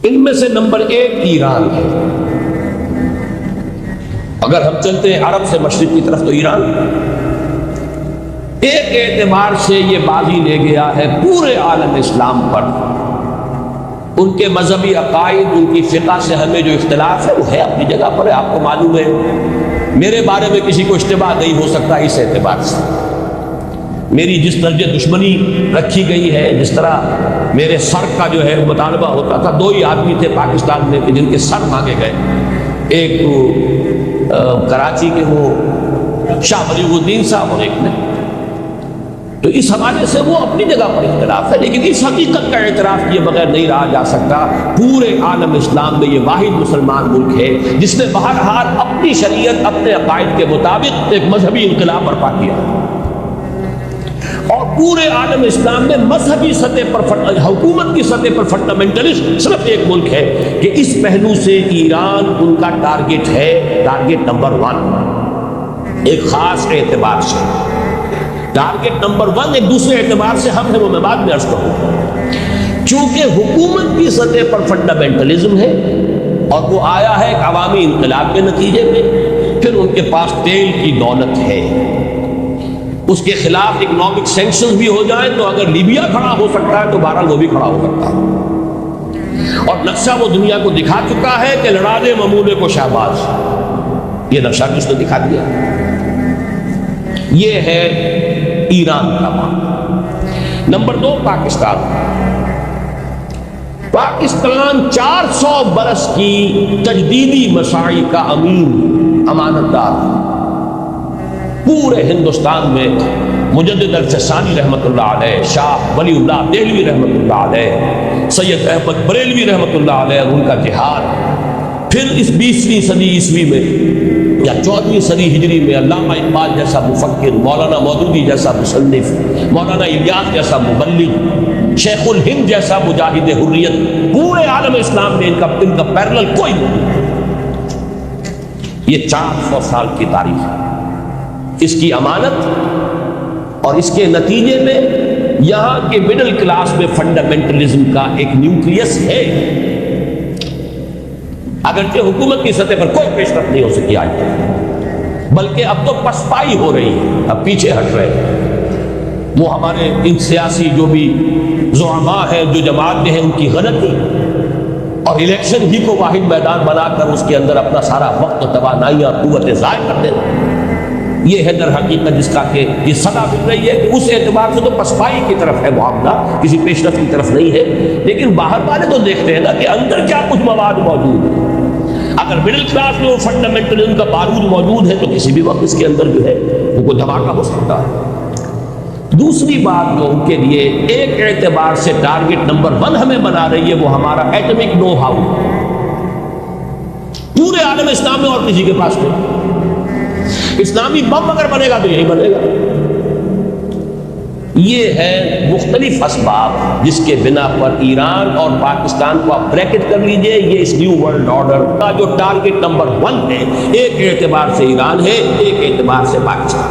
ان میں سے نمبر 1 ایران ہے۔ اگر ہم چلتے ہیں عرب سے مشرق کی طرف تو ایران ایک اعتبار سے یہ بازی لے گیا ہے پورے عالم اسلام پر۔ ان کے مذہبی عقائد، ان کی فقہ سے ہمیں جو اختلاف ہے وہ ہے اپنی جگہ پر ہے، آپ کو معلوم ہے میرے بارے میں کسی کو اشتباہ نہیں ہو سکتا اس اعتبار سے۔ میری جس درجے دشمنی رکھی گئی ہے، جس طرح میرے سر کا جو ہے مطالبہ ہوتا تھا، 2 ہی آدمی تھے پاکستان میں کہ جن کے سر مانگے گئے، ایک تو کراچی کے وہ شاہ ولی الدین صاحب اور ایک نے، تو اس حوالے سے وہ اپنی جگہ پر اختلاف ہے، لیکن اس حقیقت کا اعتراف کیے بغیر نہیں رہا جا سکتا پورے عالم اسلام میں یہ واحد مسلمان ملک ہے جس نے بہرحال اپنی شریعت، اپنے عقائد کے مطابق ایک مذہبی انقلاب برپا کیا، اور پورے عالم اسلام میں مذہبی سطح پر، حکومت کی سطح پر فنڈامنٹلسٹ صرف ایک ملک ہے کہ اس پہلو سے ایران ان کا ٹارگٹ ہے، ٹارگٹ نمبر 1 ایک خاص اعتبار سے۔ ٹارگٹ نمبر 1 ایک دوسرے اعتبار سے ہم ہیں، وہ میں بعد میں عرض کروں، چونکہ حکومت کی سطح پر فنڈامنٹلزم ہے اور وہ آیا ہے ایک عوامی انقلاب کے نتیجے میں، پھر ان کے پاس تیل کی دولت ہے، اس کے خلاف اکنامک سینکشنز بھی ہو جائیں تو اگر لیبیا کھڑا ہو سکتا ہے تو بہرحال وہ بھی کھڑا ہو سکتا ہے، اور نقشہ وہ دنیا کو دکھا چکا ہے کہ لڑا دے ممولے کو شہباز، یہ نقشہ بھی اس نے دکھا دیا۔ یہ ہے ایران کا معاملہ۔ نمبر 2 پاکستان۔ پاکستان 400 برس کی تجدیدی مساعی کا امین، امانت دار، پورے ہندوستان میں مجدد الفسانی رحمۃ اللہ علیہ، شاہ ولی اللہ دہلوی رحمۃ اللہ علیہ، سید احمد بریلوی رحمۃ اللہ علیہ، ان کا جہاد، پھر اس 20ویں صدی عیسوی میں یا 14ویں صدی ہجری میں علامہ اقبال جیسا مفکر، مولانا مودودی جیسا مصنف، مولانا الیاس جیسا مبلغ، شیخ الہند جیسا مجاہد حریت، پورے عالم اسلام میں ان کا پیرلل کوئی نہیں۔ یہ 400 سال کی تاریخ ہے، اس کی امانت اور اس کے نتیجے میں یہاں کے مڈل کلاس میں فنڈامنٹلزم کا ایک نیوکلیس ہے، اگرچہ حکومت کی سطح پر کوئی پیش رفت نہیں ہو سکی آج تک، بلکہ اب تو پسپائی ہو رہی ہے، اب پیچھے ہٹ رہے ہیں۔ وہ ہمارے ان سیاسی جو بھی زعماء ہیں، جو جماعت میں ہیں، ان کی غلطی اور الیکشن ہی کو واحد میدان بنا کر اس کے اندر اپنا سارا وقت و توانائیاں قوتیں ضائع کر دینا، یہ ہے در حقیقت جس کا کہ یہ صدا مل رہی ہے کہ اس اعتبار سے تو پسپائی کی طرف ہے معاملہ، کسی پیش رفت کی طرف نہیں ہے، لیکن باہر والے تو دیکھتے ہیں نا کہ اندر کیا کچھ مواد موجود ہے۔ اگر مڈل کلاس میں وہ فنڈامنٹلزم کا بارود موجود ہے تو کسی بھی وقت اس کے اندر جو ہے وہ کوئی دھماکہ ہو سکتا ہے۔ دوسری بات جو ان کے لیے ایک اعتبار سے ٹارگٹ نمبر 1 ہمیں بنا رہی ہے، وہ ہمارا ایٹمک نو ہاؤ، پورے عالم اسلام میں اور کسی کے پاس نہیں۔ اسلامی بم اگر بنے گا تو یہی بنے گا۔ یہ ہے مختلف اسباب جس کے بنا پر ایران اور پاکستان کو آپ بریکٹ کر لیجئے، یہ اس نیو ورلڈ آرڈر کا جو ٹارگٹ نمبر 1 ہے، ایک اعتبار سے ایران ہے، ایک اعتبار سے پاکستان۔